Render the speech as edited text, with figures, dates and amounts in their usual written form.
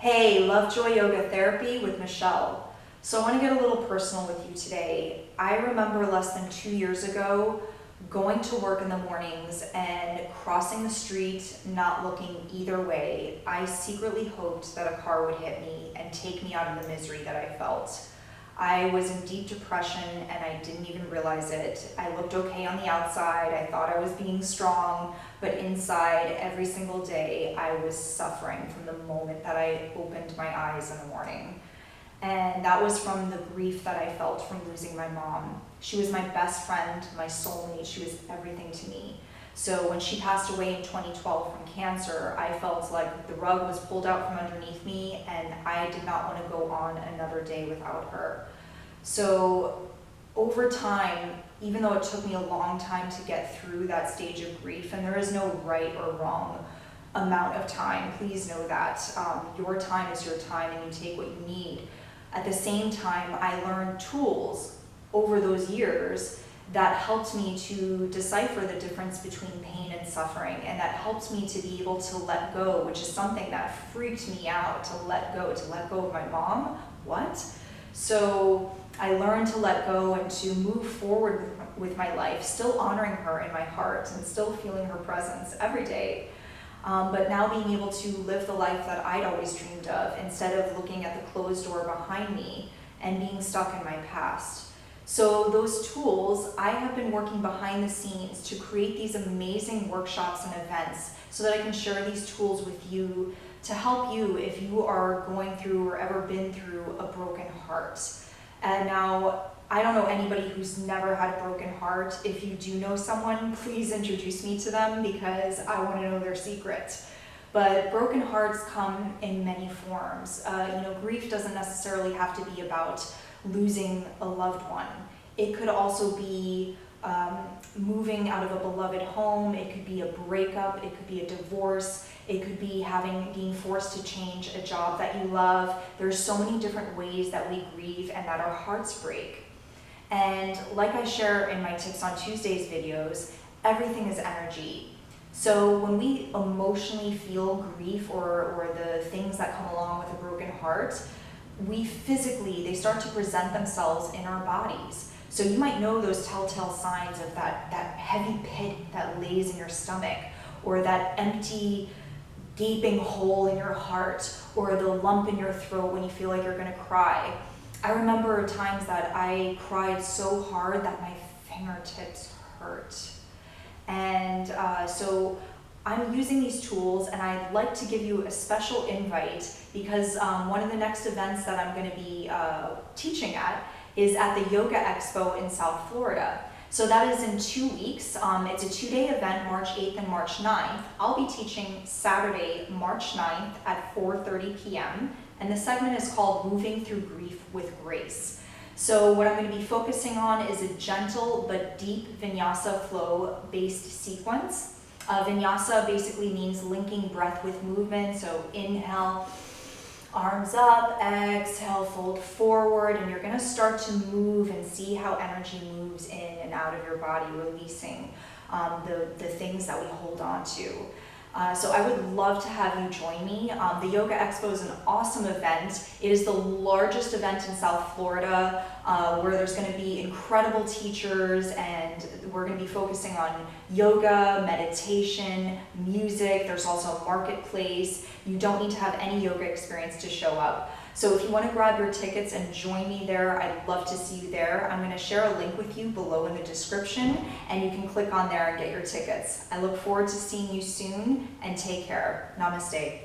Hey, Lovejoy Yoga Therapy with Michelle. So I want to get a little personal with you today. I remember less than 2 years ago going to work in the mornings and crossing the street, not looking either way. I secretly hoped that a car would hit me and take me out of the misery that I felt. I was in deep depression and I didn't even realize it. I looked okay on the outside. I thought I was being strong, but inside, every single day, I was suffering from the moment that I opened my eyes in the morning. And that was from the grief that I felt from losing my mom. She was my best friend, my soulmate. She was everything to me. So when she passed away in 2012 from cancer, I felt like the rug was pulled out from underneath me and I did not want to go on another day without her. So over time, even though it took me a long time to get through that stage of grief, and there is no right or wrong amount of time, please know that. Your time is your time and you take what you need. At the same time, I learned tools over those years that helped me to decipher the difference between pain and suffering, and that helped me to be able to let go, which is something that freaked me out, to let go of my mom. What? So I learned to let go and to move forward with my life, still honoring her in my heart and still feeling her presence every day. But now being able to live the life that I'd always dreamed of instead of looking at the closed door behind me and being stuck in my past. So those tools, I have been working behind the scenes to create these amazing workshops and events so that I can share these tools with you to help you if you are going through or ever been through a broken heart. And now, I don't know anybody who's never had a broken heart. If you do know someone, please introduce me to them because I want to know their secret. But broken hearts come in many forms. Grief doesn't necessarily have to be about losing a loved one. It could also be moving out of a beloved home. It could be a breakup. It could be a divorce. It could be being forced to change a job that you love. There's so many different ways that we grieve and that our hearts break. And like I share in my Tips on Tuesdays videos, everything is energy. So when we emotionally feel grief or the things that come along with a broken heart, they start to present themselves in our bodies. So you might know those telltale signs of that heavy pit that lays in your stomach, or that empty, gaping hole in your heart, or the lump in your throat when you feel like you're gonna cry. I remember times that I cried so hard that my fingertips hurt. And so I'm using these tools, and I'd like to give you a special invite because one of the next events that I'm going to be teaching at is at the Yoga Expo in South Florida. So that is in 2 weeks. It's a 2-day event, March 8th and March 9th. I'll be teaching Saturday, March 9th at 4:30 p.m. And the segment is called Moving Through Grief with Grace. So what I'm going to be focusing on is a gentle but deep Vinyasa flow-based sequence. Vinyasa basically means linking breath with movement. So inhale, arms up, exhale, fold forward, and you're going to start to move and see how energy moves in and out of your body, releasing the things that we hold on to. So I would love to have you join me. The Yoga Expo is an awesome event. It is the largest event in South Florida where there's going to be incredible teachers, and we're going to be focusing on yoga, meditation, music. There's also a marketplace. You don't need to have any yoga experience to show up. So if you want to grab your tickets and join me there, I'd love to see you there. I'm going to share a link with you below in the description, and you can click on there and get your tickets. I look forward to seeing you soon, and take care. Namaste.